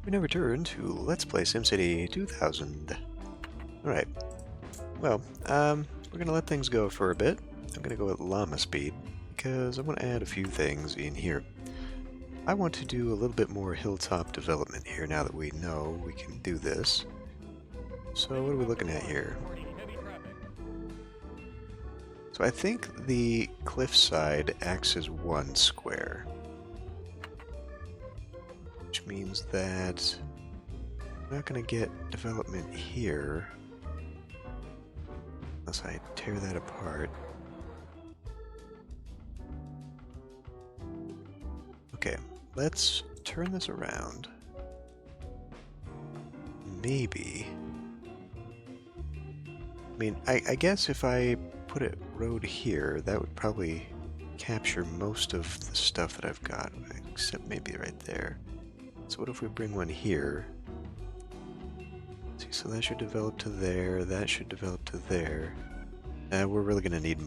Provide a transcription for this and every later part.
We now return to Let's Play SimCity 2000. Alright, well, we're gonna let things go for a bit. I'm gonna go at llama speed, because I want to add a few things in here. I want to do a little bit more hilltop development here now that we know we can do this. So what are we looking at here? So I think the cliffside acts as one square, which means that we're not going to get development here unless I tear that apart. Okay, let's turn this around. Maybe. I mean, I guess if I put a road here, that would probably capture most of the stuff that I've got, except maybe right there. So what if we bring one here? See, so that should develop to there, that should develop to there. We're really going to need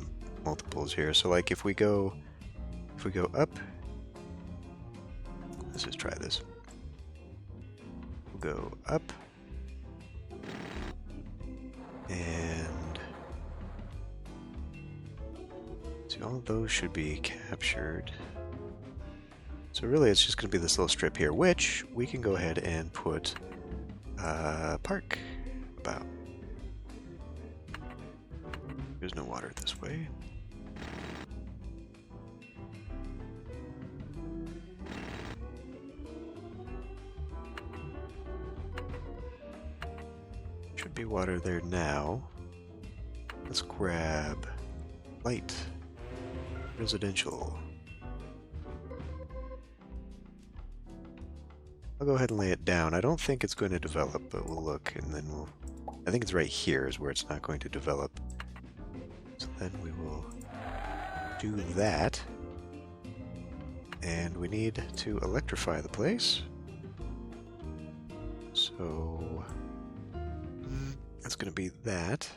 multiples here. So like if we go up, let's just try this. We'll go up, and see, all of those should be captured. So really it's just going to be this little strip here, which we can go ahead and put park about. There's no water this way. Should be water there now. Let's grab light, residential. I'll go ahead and lay it down. I don't think it's going to develop, but we'll look and then we'll... I think it's right here is where it's not going to develop. So then we will do that. And we need to electrify the place. So that's going to be that.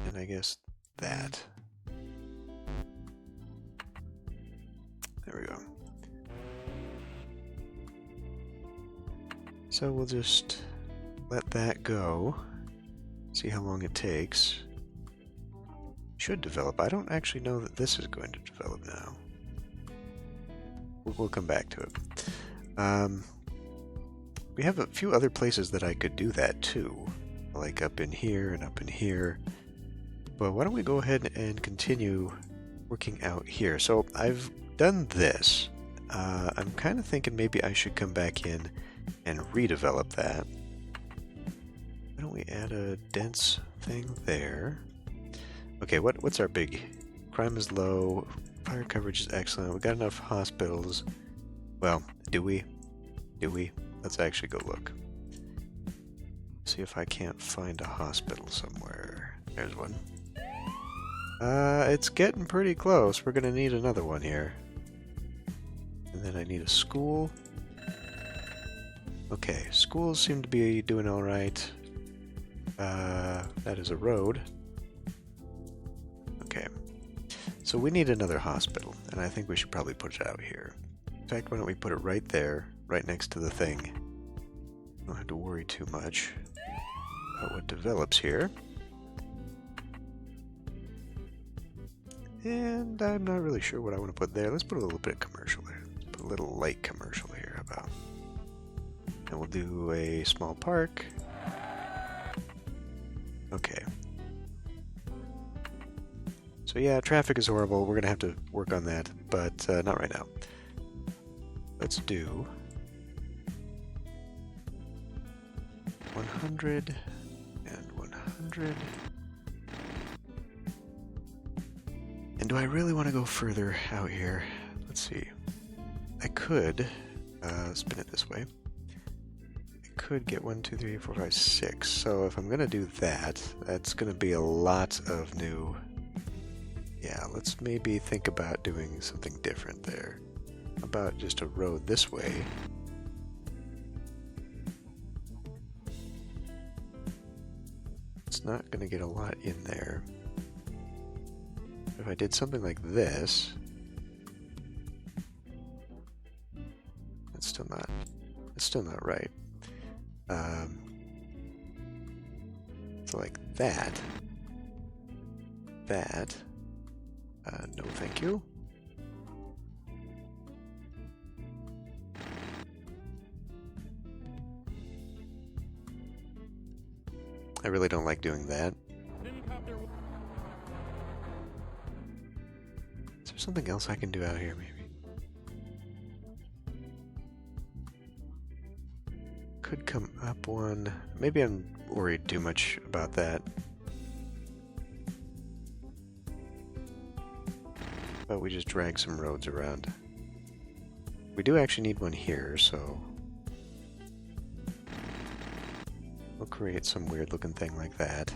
And I guess that. There we go. So we'll just let that go. See how long it takes. Should develop. I don't actually know that this is going to develop now. We'll come back to it. We have a few other places that I could do that too. Like up in here and up in here. But why don't we go ahead and continue working out here. So I've done this. I'm kind of thinking maybe I should come back in and redevelop that. Why don't we add a dense thing there? Okay, what's our big... Crime is low, fire coverage is excellent, we got enough hospitals. Well, do we? Let's actually go look. See if I can't find a hospital somewhere. There's one. It's getting pretty close. We're gonna need another one here. And then I need a school. Okay, schools seem to be doing alright. That is a road. Okay. So we need another hospital, and I think we should probably put it out here. In fact, why don't we put it right there, right next to the thing. Don't have to worry too much about what develops here. And I'm not really sure what I want to put there. Let's put a little bit of commercial there. Let's put a little light commercial here, how about? And we'll do a small park. Okay. So yeah, traffic is horrible. We're going to have to work on that, but not right now. Let's do 100 and 100. And do I really want to go further out here? Let's see. I could spin it this way. I could get 1, 2, 3, 4, 5, 6. So if I'm going to do that, that's going to be a lot of new... Yeah, let's maybe think about doing something different there. How about just a road this way? It's not going to get a lot in there. If I did something like this, It's still not right. So like that. No thank you. I really don't like doing that. Is there something else I can do out here, maybe? Could come up one. Maybe I'm worried too much about that. But we just drag some roads around. We do actually need one here, so we'll create some weird looking thing like that.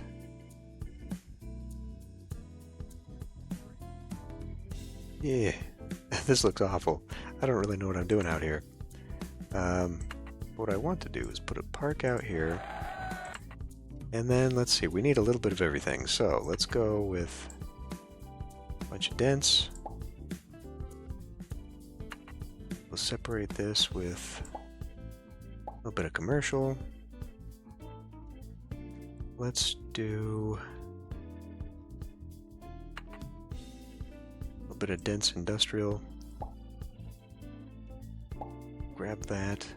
Yeah, this looks awful. I don't really know what I'm doing out here. What I want to do is put a park out here, and then let's see, we need a little bit of everything. So let's go with a bunch of dents. We'll separate this with a little bit of commercial. Let's do a little bit of dense industrial. Grab that.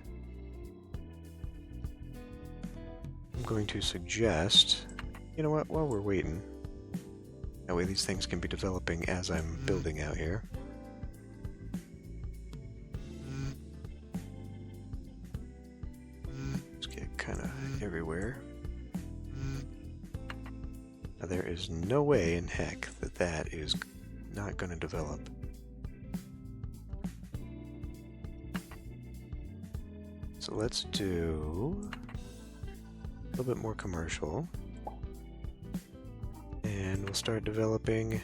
I'm going to suggest, you know what, while we're waiting, that way these things can be developing as I'm building out here. Just get kind of everywhere. Now there is no way in heck that that is not going to develop. So let's do a little bit more commercial, and we'll start developing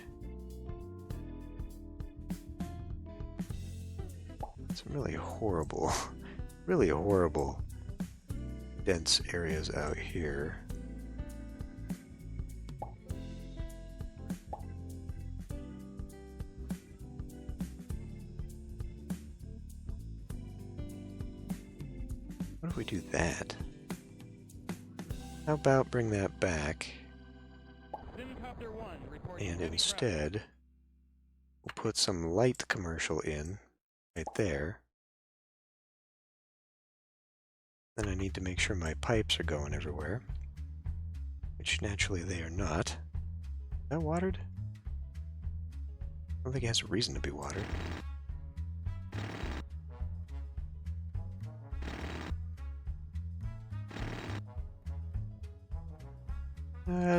some really horrible dense areas out here. What if we do that? How about bring that back, and instead we'll put some light commercial in right there. Then I need to make sure my pipes are going everywhere, which naturally they are not. Is that watered? I don't think it has a reason to be watered.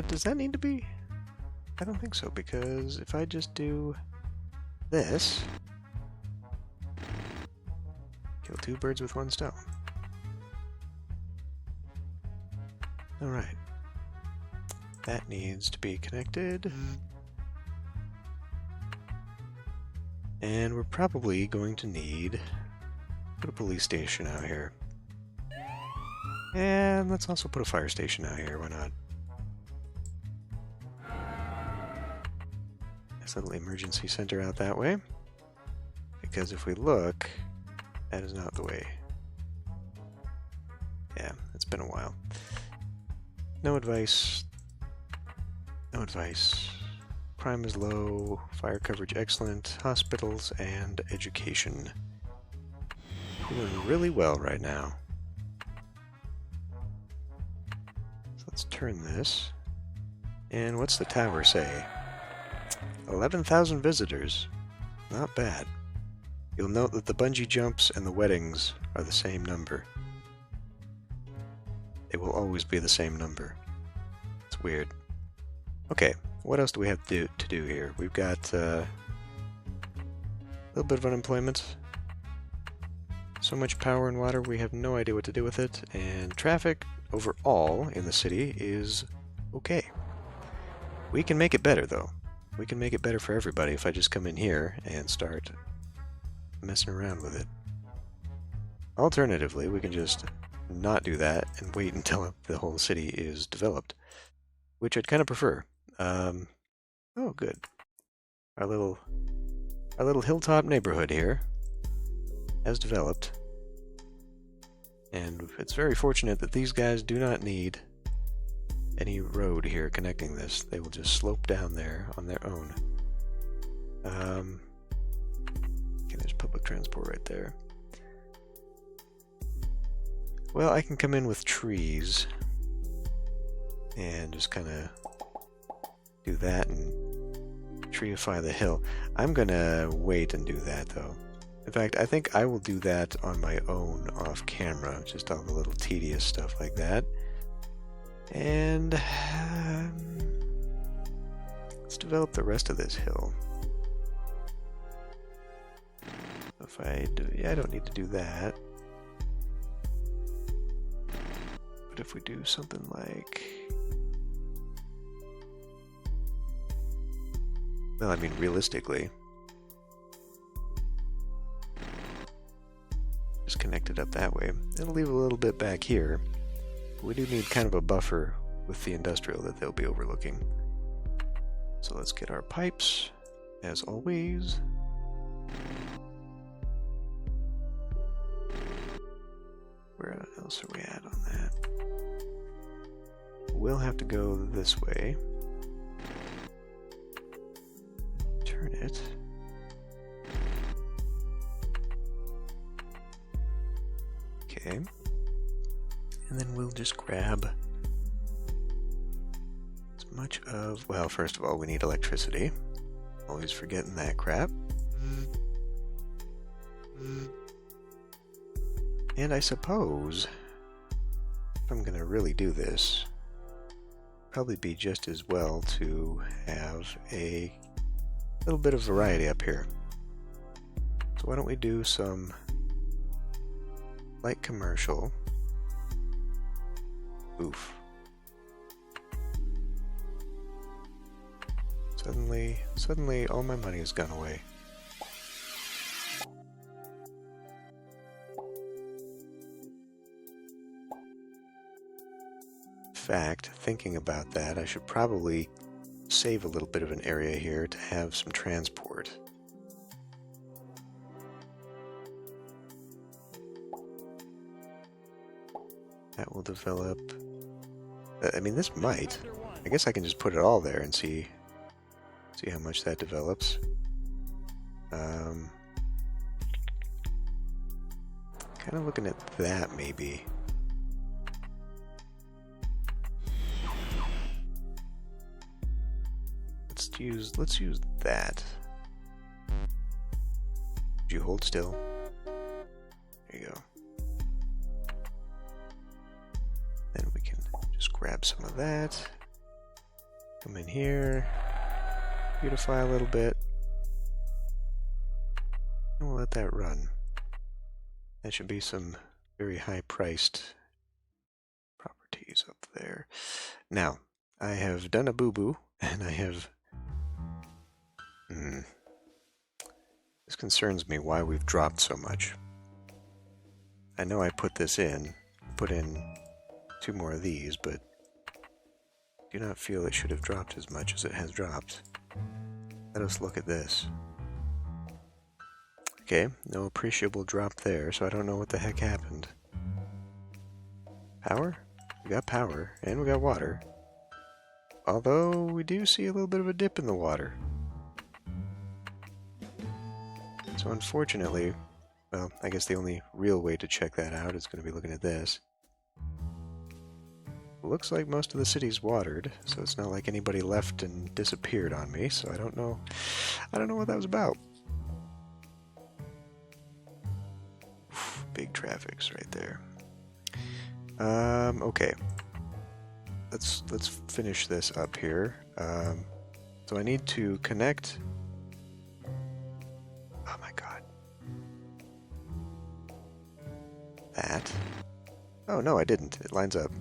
Does that need to be? I don't think so, because if I just do this, kill two birds with one stone. Alright. That needs to be connected. And we're probably going to need put a police station out here. And let's also put a fire station out here, why not? Nice little emergency center out that way. Because if we look, that is not the way. Yeah, it's been a while. No advice. No advice. Crime is low, fire coverage excellent, hospitals and education. Doing really well right now. So let's turn this. And what's the tower say? 11,000 visitors. Not bad. You'll note that the bungee jumps and the weddings are the same number. They will always be the same number. It's weird. Okay, what else do we have to do here? We've got a little bit of unemployment. So much power and water, we have no idea what to do with it. And traffic overall in the city is okay. We can make it better, though. We can make it better for everybody if I just come in here and start messing around with it. Alternatively, we can just not do that and wait until the whole city is developed, which I'd kind of prefer. Oh, good. Our little hilltop neighborhood here has developed. And it's very fortunate that these guys do not need any road here connecting this. They will just slope down there on their own. Okay, there's public transport right there. Well, I can come in with trees and just kind of do that and treeify the hill. I'm gonna wait and do that though. In fact, I think I will do that on my own off camera, just all the little tedious stuff like that. And let's develop the rest of this hill. If I do, yeah, I don't need to do that. But if we do something like, well, I mean, realistically, just connect it up that way. It'll leave a little bit back here. But we do need kind of a buffer with the industrial that they'll be overlooking. So let's get our pipes, as always. Where else are we at on that? We'll have to go this way. Turn it. Okay. And then we'll just grab as much of, well, first of all, we need electricity. Always forgetting that crap. And I suppose, if I'm going to really do this, probably be just as well to have a little bit of variety up here. So why don't we do some light commercial. Oof. Suddenly all my money has gone away. In fact, thinking about that, I should probably save a little bit of an area here to have some transport. That will develop. I mean, this might. I guess I can just put it all there and see how much that develops. Kind of looking at that maybe. Let's use that. Would you hold still? There you go. Then we can just grab some of that. Come in here. Beautify a little bit. And we'll let that run. That should be some very high-priced properties up there. Now, I have done a boo-boo, and I have... This concerns me why we've dropped so much. I know I put in 2 more of these, but do not feel it should have dropped as much as it has dropped. Let us look at this. Okay, no appreciable drop there, so I don't know what the heck happened. Power? We got power, and we got water. Although, we do see a little bit of a dip in the water. So unfortunately, well, I guess the only real way to check that out is going to be looking at this. Looks like most of the city's watered, so it's not like anybody left and disappeared on me, so I don't know what that was about. Big traffic's right there. Okay. Let's finish this up here. So I need to connect. Oh my god. That. Oh no, I didn't. It lines up.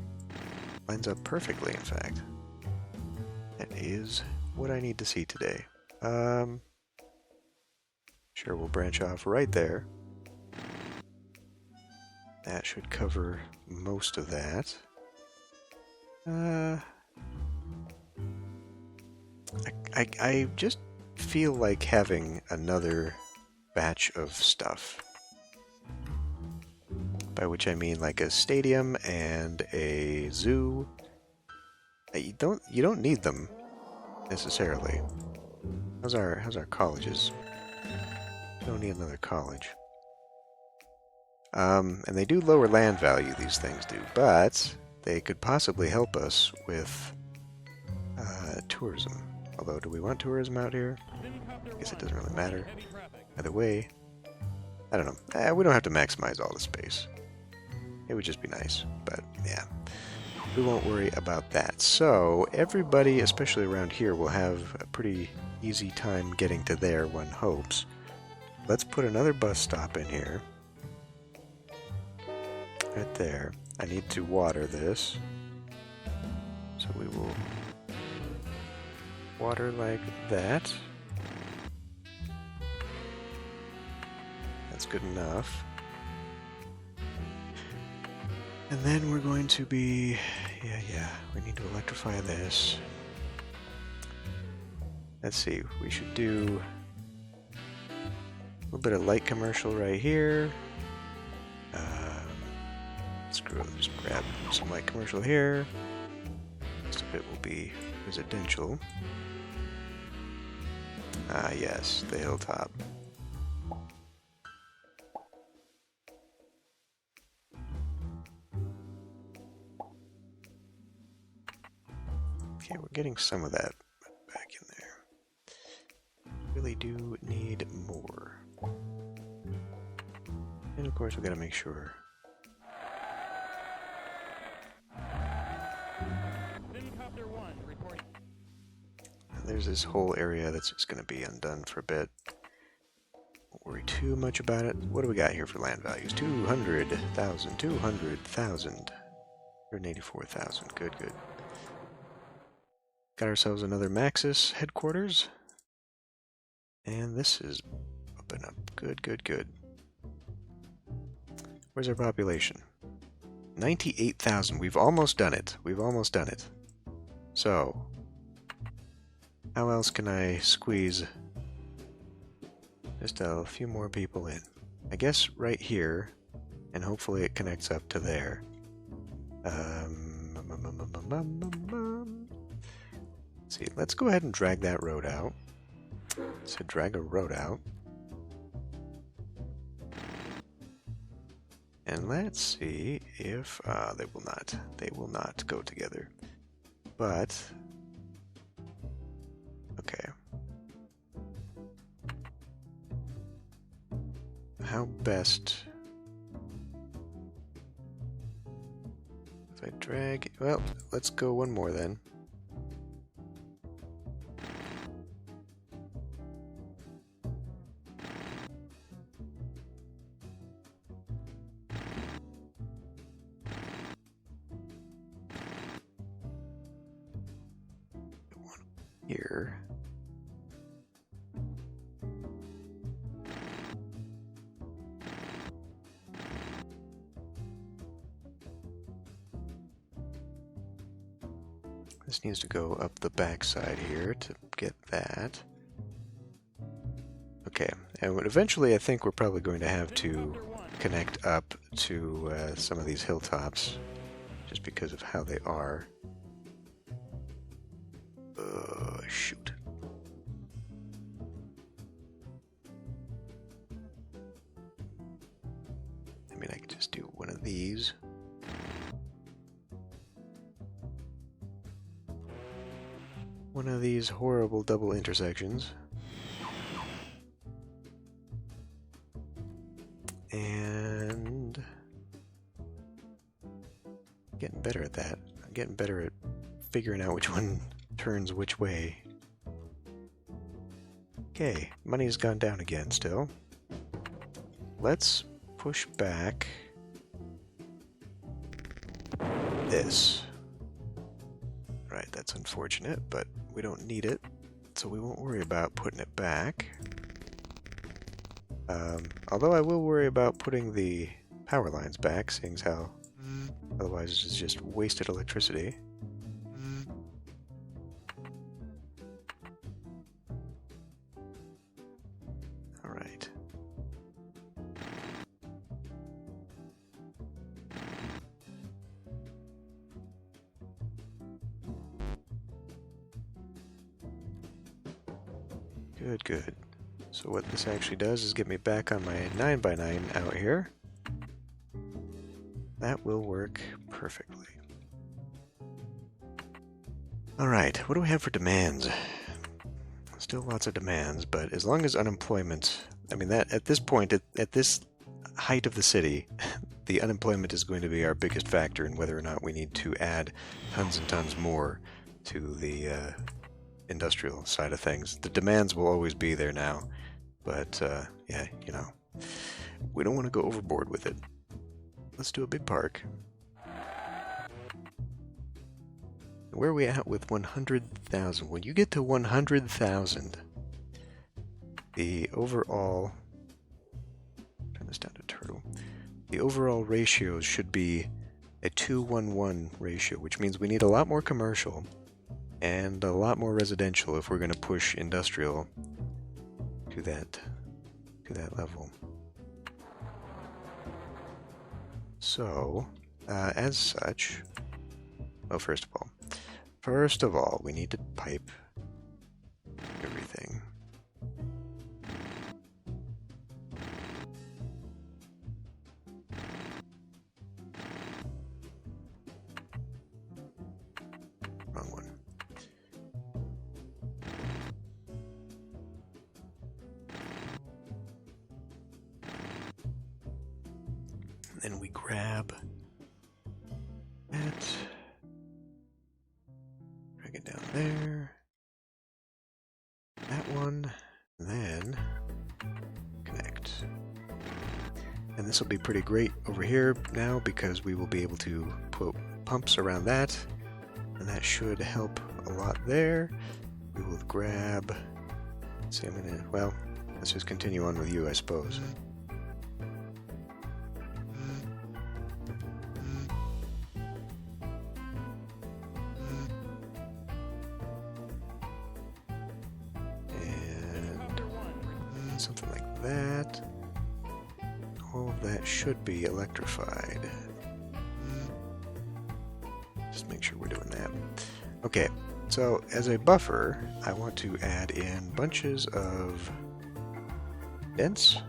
Lines up perfectly, in fact. That is what I need to see today. Sure, we'll branch off right there. That should cover most of that. I just feel like having another batch of stuff. by which I mean like a stadium and a zoo. You don't need them necessarily. How's our colleges? We don't need another college. And they do lower land value, these things do, but they could possibly help us with tourism. Although, do we want tourism out here? I guess it doesn't really matter. Either way, I don't know. We don't have to maximize all the space. It would just be nice, but yeah. We won't worry about that. So, everybody, especially around here, will have a pretty easy time getting to there, one hopes. Let's put another bus stop in here. Right there. I need to water this. So we will water like that. That's good enough. And then we're going to be... Yeah, we need to electrify this. Let's see, we should do a little bit of light commercial right here. Screw it, just grab some light commercial here. Most of it will be residential. Ah, yes, the hilltop. Okay, we're getting some of that back in there. Really do need more. And of course, we gotta make sure. There's this whole area that's just going to be undone for a bit. Don't worry too much about it. What do we got here for land values? 200,000, 200,000, 184,000. Good. Got ourselves another Maxis headquarters. And this is open up. Good. Where's our population? 98,000. We've almost done it. So... how else can I squeeze just a few more people in? I guess right here, and hopefully it connects up to there. Let's see, let's go ahead and drag that road out. So drag a road out. And let's see if they will not go together. But okay. How best if I drag? Well, let's go one more then. One here. This needs to go up the backside here to get that. Okay, and eventually I think we're probably going to have to connect up to some of these hilltops, just because of how they are. Shoot. I mean, I could just do one of these. One of these horrible double intersections. And getting better at that. I'm getting better at figuring out which one turns which way. Okay, money's gone down again still. Let's push back this. Right, that's unfortunate, but we don't need it, so we won't worry about putting it back. Although I will worry about putting the power lines back, seeing as how otherwise it's just wasted electricity. Alright. Good, good. So what this actually does is get me back on my 9x9 out here. That will work perfectly. Alright, what do we have for demands? Still lots of demands, but as long as unemployment... I mean, that at this point, at this height of the city, the unemployment is going to be our biggest factor in whether or not we need to add tons and tons more to the industrial side of things. The demands will always be there now, but yeah, you know, we don't want to go overboard with it. Let's do a big park. Where are we at with 100,000? When you get to 100,000, the overall... Turn this down to turtle. The overall ratios should be a 2-1-1 ratio, which means we need a lot more commercial and a lot more residential if we're going to push industrial to that level. So, as such, well, first of all, we need to pipe everything. Wrong one. And then we grab that. Drag it down there. That one. And then connect. And this will be pretty great over here now because we will be able to put pumps around that. And that should help a lot there. We will grab... Let's see, well, let's just continue on with you, I suppose. And something like that. All of that should be electrified. Just make sure we're doing that. Okay, so as a buffer, I want to add in bunches of dense.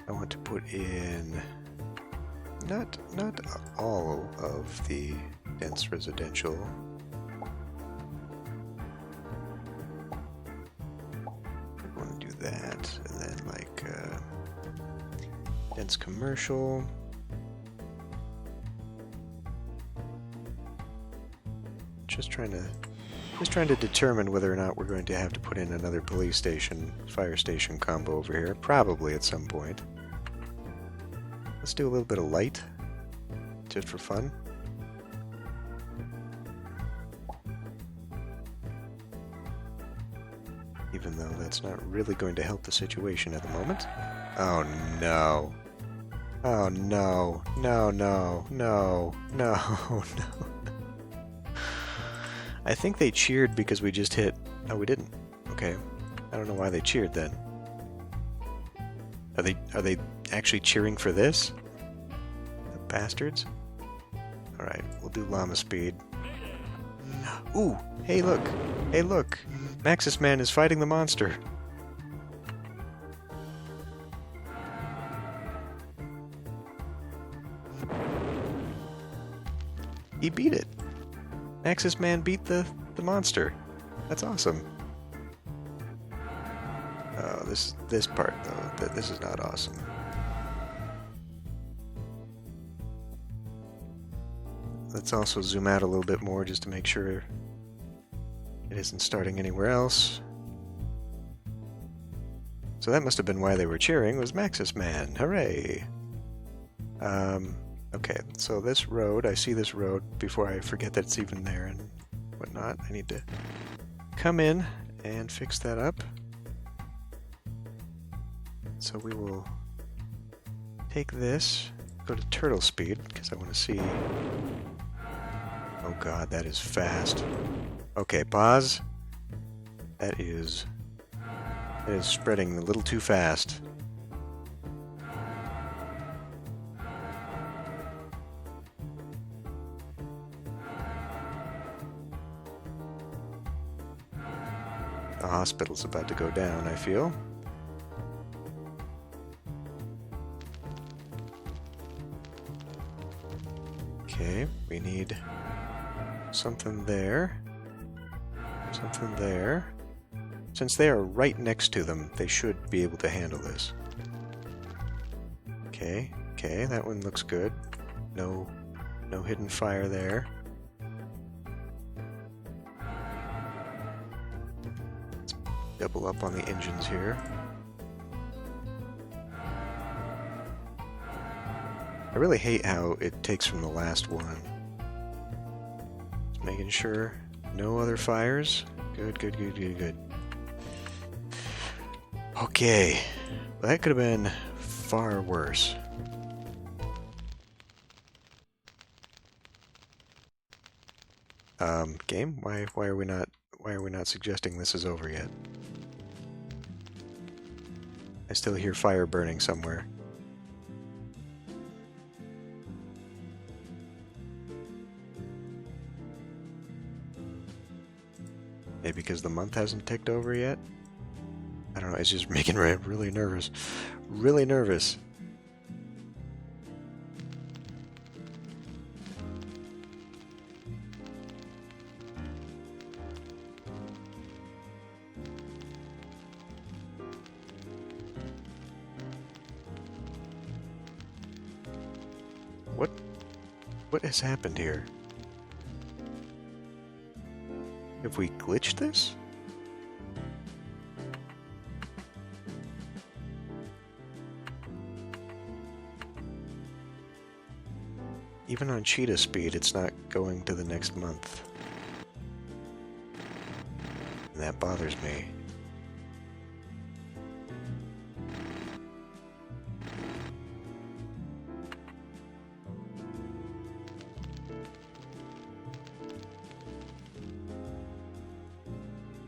I want to put in not all of the dense residential. I want to do that, and then like dense commercial. Just trying to determine whether or not we're going to have to put in another police station, fire station combo over here. Probably at some point. Let's do a little bit of light, just for fun. Even though that's not really going to help the situation at the moment. Oh no. Oh no. No, no, no, no, no. I think they cheered because we just hit... Oh, we didn't. Okay. I don't know why they cheered then. Are they actually cheering for this? The bastards? Alright, we'll do llama speed. Ooh! Hey look! Hey look! Maxis Man is fighting the monster! He beat it! Maxis Man beat the monster. That's awesome. Oh, this part though, this is not awesome. Let's also zoom out a little bit more just to make sure it isn't starting anywhere else. So that must have been why they were cheering, was Maxis Man. Hooray! Okay, so this road, I see this road before I forget that it's even there and whatnot. I need to come in and fix that up. So we will take this, go to turtle speed, because I want to see... Oh god, that is fast. Okay, pause. That is spreading a little too fast. hospital's about to go down, I feel. Okay, we need something there. Something there. Since they are right next to them, they should be able to handle this. Okay, okay, that one looks good. No hidden fire there. Let's double up on the engines here. I really hate how it takes from the last one. Just making sure no other fires. Good, good, good, good, good. Okay, well, that could have been far worse. Game, why are we not suggesting this is over yet? I still hear fire burning somewhere. Maybe because the month hasn't ticked over yet? I don't know, it's just making me really nervous. Really nervous. What has happened here? Have we glitched this? Even on cheetah speed, it's not going to the next month. And that bothers me.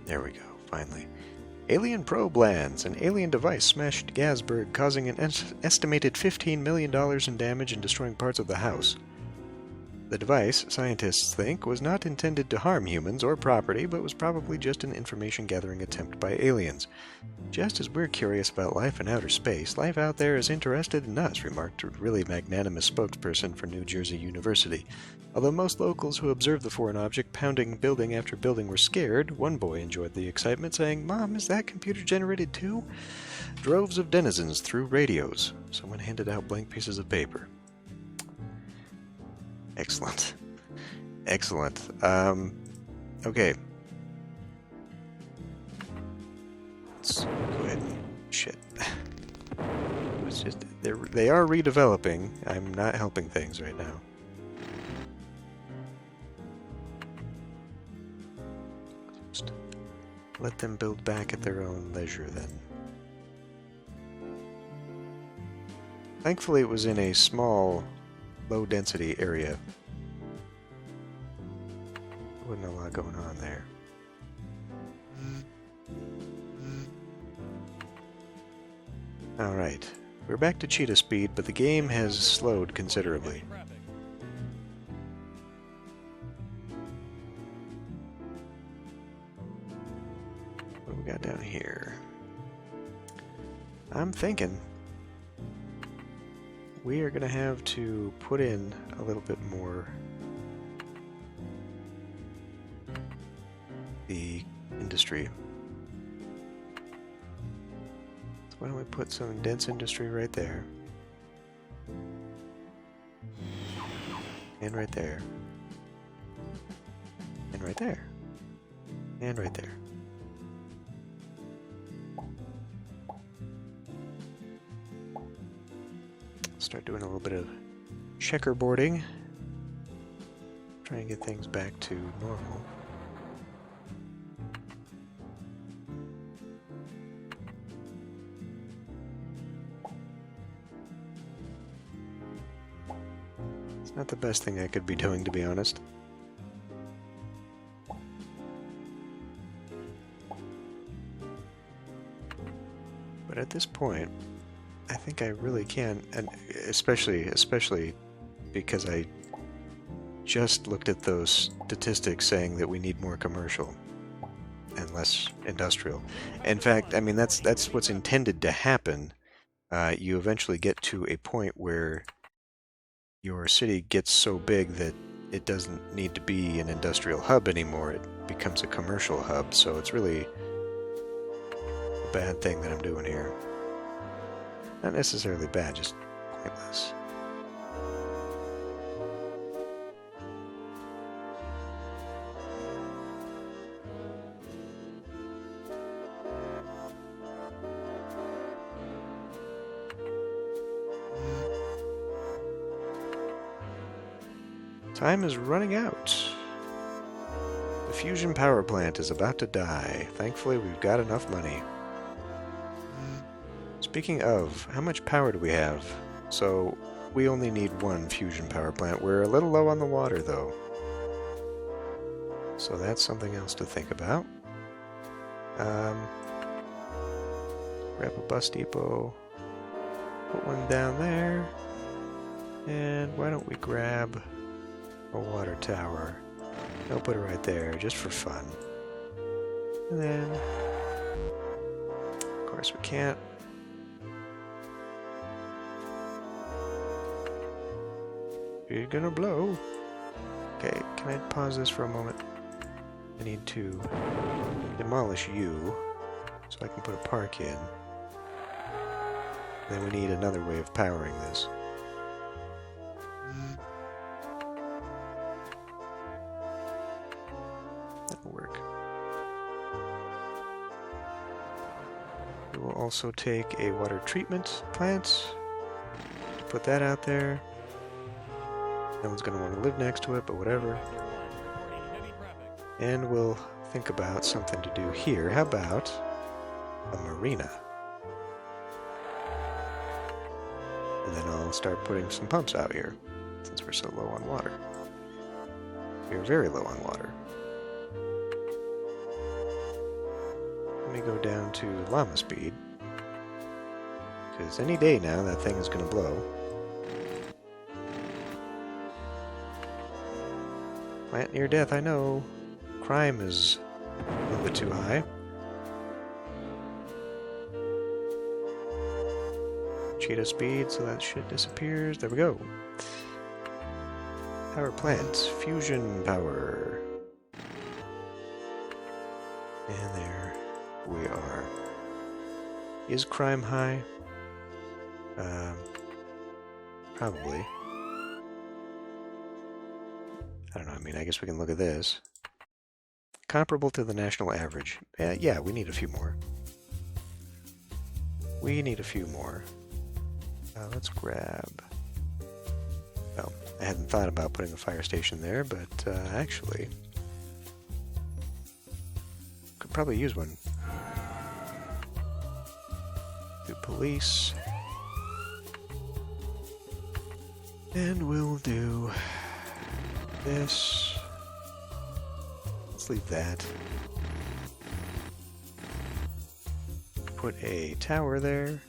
There we go, finally. Alien probe lands. An alien device smashed Gasberg, causing an estimated $15 million in damage and destroying parts of the house. The device, scientists think, was not intended to harm humans or property, but was probably just an information-gathering attempt by aliens. Just as we're curious about life in outer space, life out there is interested in us, remarked a really magnanimous spokesperson for New Jersey University. Although most locals who observed the foreign object pounding building after building were scared, one boy enjoyed the excitement, saying, "Mom, is that computer-generated too?" Droves of denizens threw radios. Someone handed out blank pieces of paper. Excellent. Excellent. Okay. Let's go ahead and... Shit. It's just... They are redeveloping. I'm not helping things right now. Just let them build back at their own leisure, then. Thankfully, it was in a small... low-density area. Wasn't a lot going on there. Alright, we're back to cheetah speed, but the game has slowed considerably. What do we got down here? I'm thinking we are going to have to put in a little bit more the industry. So why don't we put some dense industry right there? And right there. And right there. And right there. Start doing a little bit of checkerboarding. Try and get things back to normal. It's not the best thing I could be doing, to be honest. But at this point, I think I really can, and especially because I just looked at those statistics saying that we need more commercial. and less industrial. In fact, I mean that's what's intended to happen. You eventually get to a point where your city gets so big that it doesn't need to be an industrial hub anymore. It becomes a commercial hub, so it's really a bad thing that I'm doing here. Not necessarily bad, just pointless. Time is running out. The fusion power plant is about to die. Thankfully, we've got enough money. Speaking of, how much power do we have? So, we only need one fusion power plant. We're a little low on the water, though. So that's something else to think about. Grab a bus depot. Put one down there. And why don't we grab a water tower? I'll put it right there, just for fun. And then, of course, we can't. You're gonna blow. Okay, can I pause this for a moment? I need to demolish you so I can put a park in. Then we need another way of powering this. That'll work. We will also take a water treatment plant. Put that out there. No one's going to want to live next to it, but whatever. And we'll think about something to do here. How about a marina? And then I'll start putting some pumps out here, since we're so low on water. We're very low on water. Let me go down to llama speed, because any day now that thing is going to blow. Plant near death, I know. Crime is a little bit too high. Cheetah speed, so that shit disappears. There we go. Power plants. Fusion power. And there we are. Is crime high? Probably. I don't know, I mean, I guess we can look at this. Comparable to the national average. Yeah, we need a few more. We need a few more. Let's grab... Well, I hadn't thought about putting a fire station there, but actually... Could probably use one. Do police. And we'll do... this. Let's leave that. Put a tower there.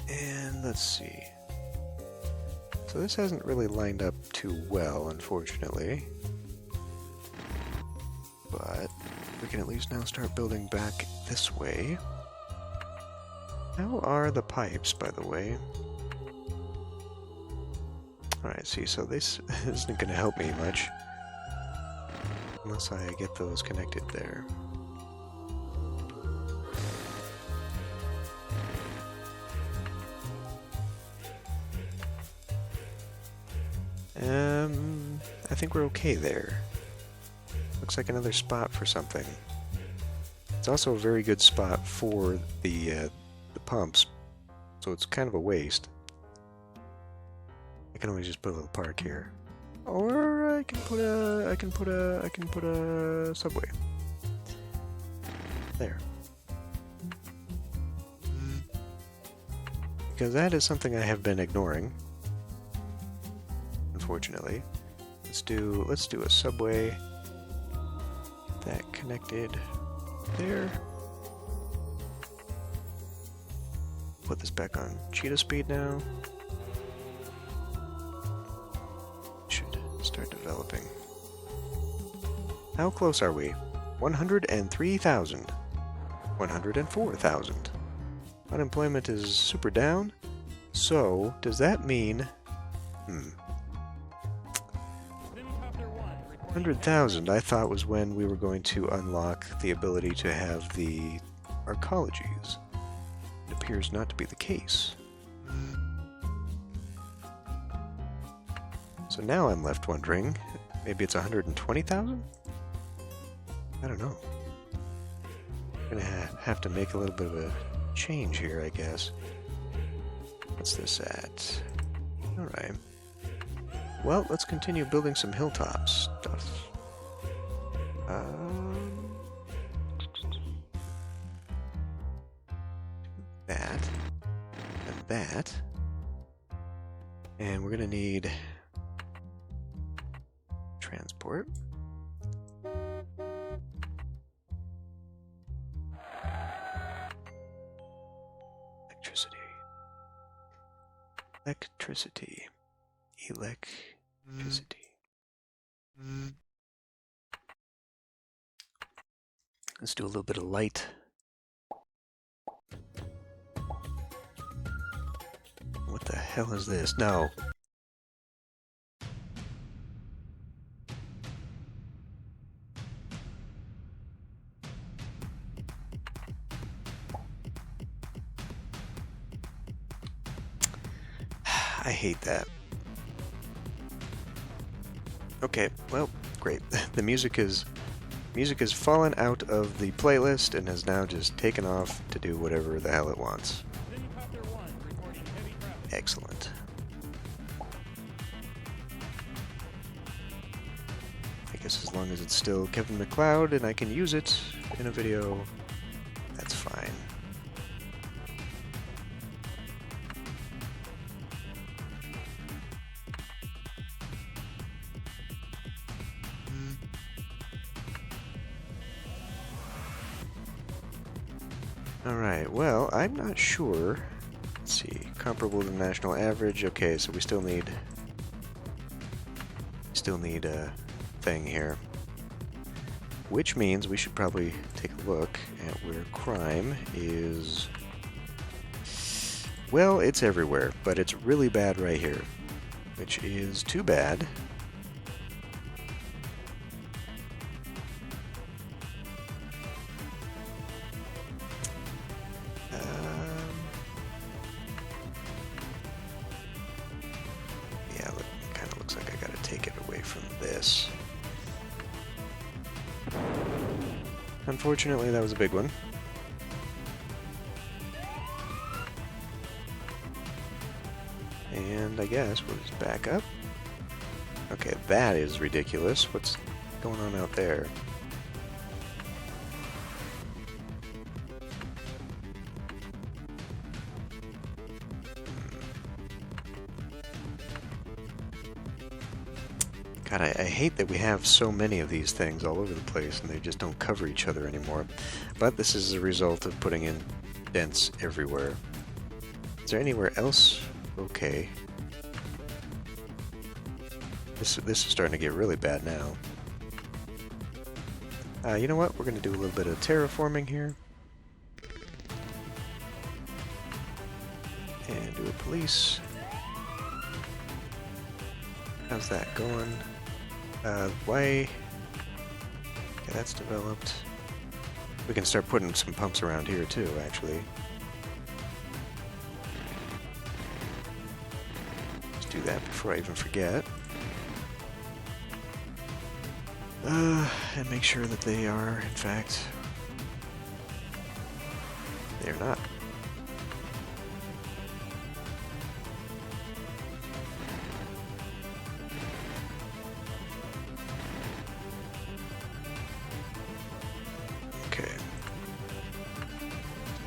And let's see. So this hasn't really lined up too well, unfortunately. But we can at least now start building back this way. How are the pipes, by the way? Alright, see, so this isn't going to help me much unless I get those connected there. I think we're okay there. Looks like another spot for something. It's also a very good spot for the pumps, so it's kind of a waste. I can always just put a little park here, or I can put a subway there, because that is something I have been ignoring, unfortunately. Let's do a subway. Get that connected there. Put this back on cheetah speed now. Should start developing. How close are we? 103,000. 104,000. Unemployment is super down. So, does that mean... 100,000 I thought was when we were going to unlock the ability to have the arcologies. It appears not to be the case. So now I'm left wondering, maybe it's 120,000? I don't know. I'm gonna have to make a little bit of a change here, I guess. What's this at? Alright. Well, let's continue building some hilltop stuff. That. And that. And we're gonna need transport. Electricity. Electricity. Electricity. Let's do a little bit of light. What the hell is this? No. I hate that. Okay, well, great. The music has fallen out of the playlist and has now just taken off to do whatever the hell it wants. Excellent. I guess as long as it's still Kevin MacLeod and I can use it in a video, that's fine. Alright, well, I'm not sure. Let's see, comparable to the national average. Okay, so we still need a thing here. Which means we should probably take a look at where crime is. Well, it's everywhere, but it's really bad right here, which is too bad. Unfortunately, that was a big one. And I guess we'll just back up. Okay, that is ridiculous. What's going on out there? God, I hate that we have so many of these things all over the place and they just don't cover each other anymore. But this is a result of putting in dents everywhere. Is there anywhere else? Okay. This is starting to get really bad now. You know what? We're going to do a little bit of terraforming here. And do a police. How's that going? Why? Okay, that's developed. We can start putting some pumps around here too, actually. Let's do that before I even forget. And make sure that they are, in fact, they're not.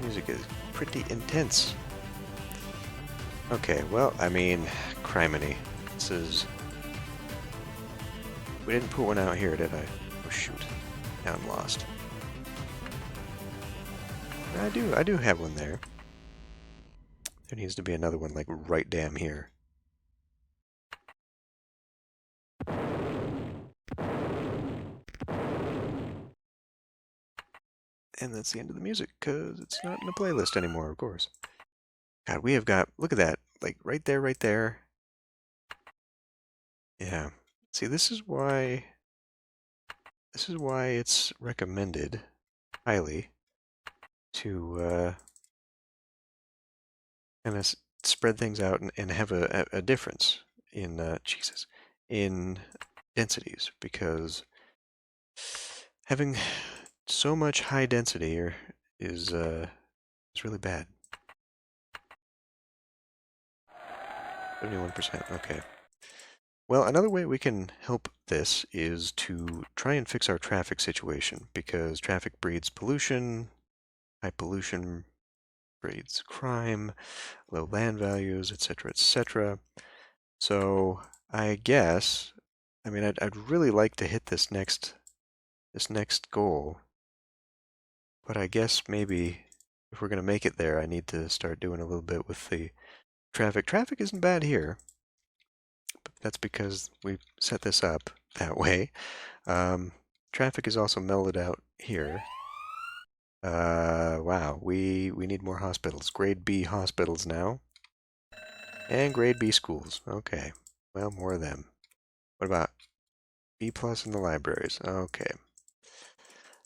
Music is pretty intense. Okay, well, I mean, criminy. This is... We didn't put one out here, did I? Oh, shoot. Now I'm lost. I do have one there. There needs to be another one, like, right damn here. And that's the end of the music, because it's not in the playlist anymore, of course. God, we have got, look at that, like right there, right there. Yeah. See, this is why it's recommended highly to kind of spread things out and have a difference in in densities, because having so much high density is really bad. 71%. Okay. Well, another way we can help this is to try and fix our traffic situation, because traffic breeds pollution, high pollution breeds crime, low land values, etc., etc. So I guess, I mean, I'd really like to hit this next goal, but I guess maybe if we're going to make it there, I need to start doing a little bit with the traffic. Traffic isn't bad here, but that's because we set this up that way. Traffic is also mellowed out here. Wow, we need more hospitals. Grade B hospitals now. And grade B schools. Okay. Well, more of them. What about B plus in the libraries? Okay.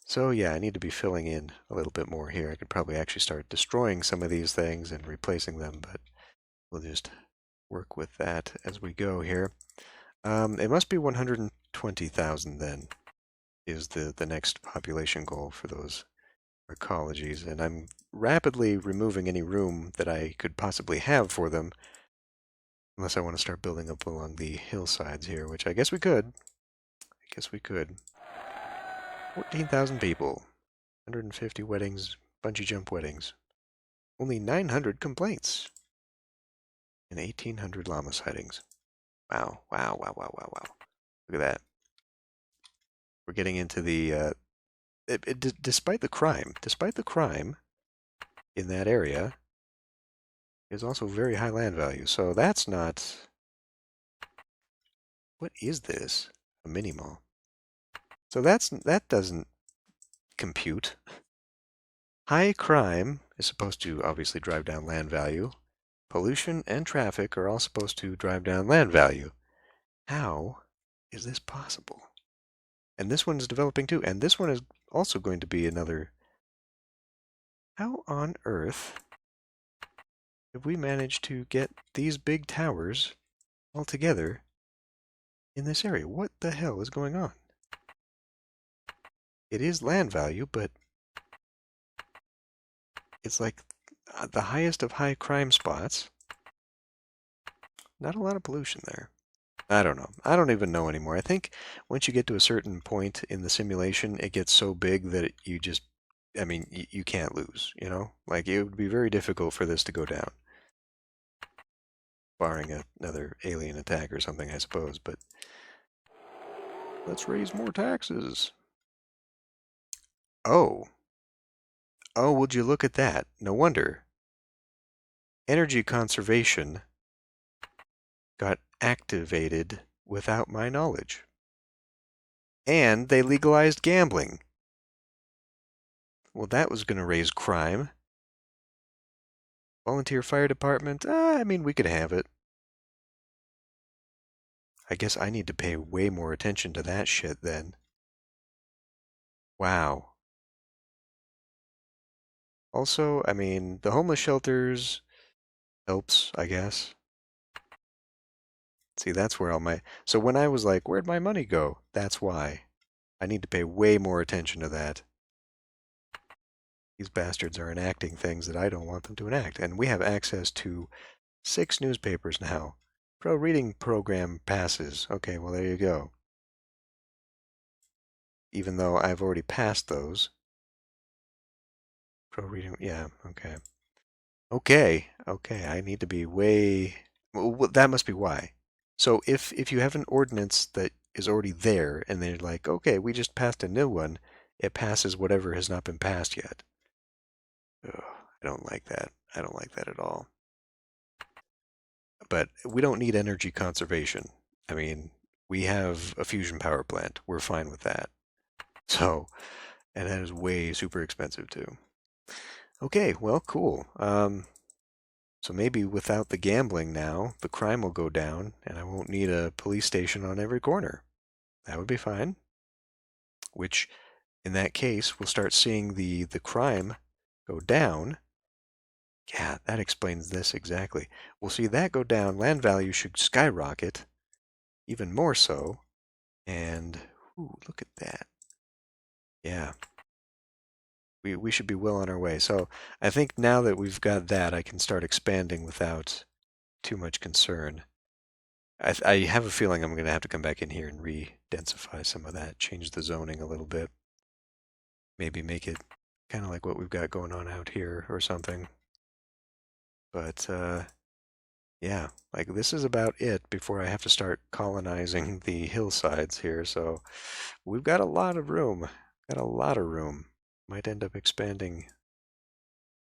So yeah, I need to be filling in a little bit more here. I could probably actually start destroying some of these things and replacing them, but we'll just work with that as we go here. It must be 120,000 then, is the next population goal for those ecologies, and I'm rapidly removing any room that I could possibly have for them, unless I want to start building up along the hillsides here, which I guess we could. I guess we could. 14,000 people, 150 weddings, bungee jump weddings, only 900 complaints, and 1,800 llama sightings. Wow, wow, wow, wow, wow, wow. Look at that. We're getting into the, despite the crime in that area, is also very high land value. So that's not, what is this? A mini mall. So that doesn't compute. High crime is supposed to obviously drive down land value. Pollution and traffic are all supposed to drive down land value. How is this possible? And this one's developing too, and this one is also going to be another. How on earth have we managed to get these big towers all together in this area? What the hell is going on? It is land value, but it's like the highest of high crime spots. Not a lot of pollution there. I don't know. I don't even know anymore. I think once you get to a certain point in the simulation, it gets so big that you just, I mean, you can't lose, you know? Like, it would be very difficult for this to go down. Barring another alien attack or something, I suppose, but let's raise more taxes. Oh. Oh, would you look at that? No wonder. Energy conservation got activated without my knowledge. And they legalized gambling. Well, that was going to raise crime. Volunteer fire department? I mean, we could have it. I guess I need to pay way more attention to that shit then. Wow. Also, I mean, the homeless shelters helps, I guess. See, that's where all my... So when I was like, where'd my money go? That's why. I need to pay way more attention to that. These bastards are enacting things that I don't want them to enact. And we have access to 6 newspapers now. Pro reading program passes. Okay, well, there you go. Even though I've already passed those. Pro reading, yeah, okay. Okay, I need to be way... Well, that must be why. So if you have an ordinance that is already there, and they're like, okay, we just passed a new one, it passes whatever has not been passed yet. Ugh, I don't like that. I don't like that at all. But we don't need energy conservation. I mean, we have a fusion power plant. We're fine with that. So And that is way super expensive too. Okay, well, cool. So maybe without the gambling now, the crime will go down, and I won't need a police station on every corner. That would be fine. Which, in that case, we'll start seeing the crime go down. Yeah, that explains this exactly. We'll see that go down. Land value should skyrocket, even more so. And, ooh, look at that. Yeah, we should be well on our way. So I think now that we've got that, I can start expanding without too much concern. I have a feeling I'm going to have to come back in here and re-densify some of that, change the zoning a little bit, maybe make it kind of like what we've got going on out here or something. But yeah, like this is about it before I have to start colonizing the hillsides here. So we've got a lot of room, got a lot of room. Might end up expanding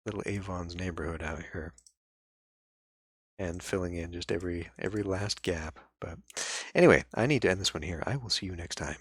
little Avon's neighborhood out here and filling in just every last gap. But anyway, I need to end this one here. I will see you next time.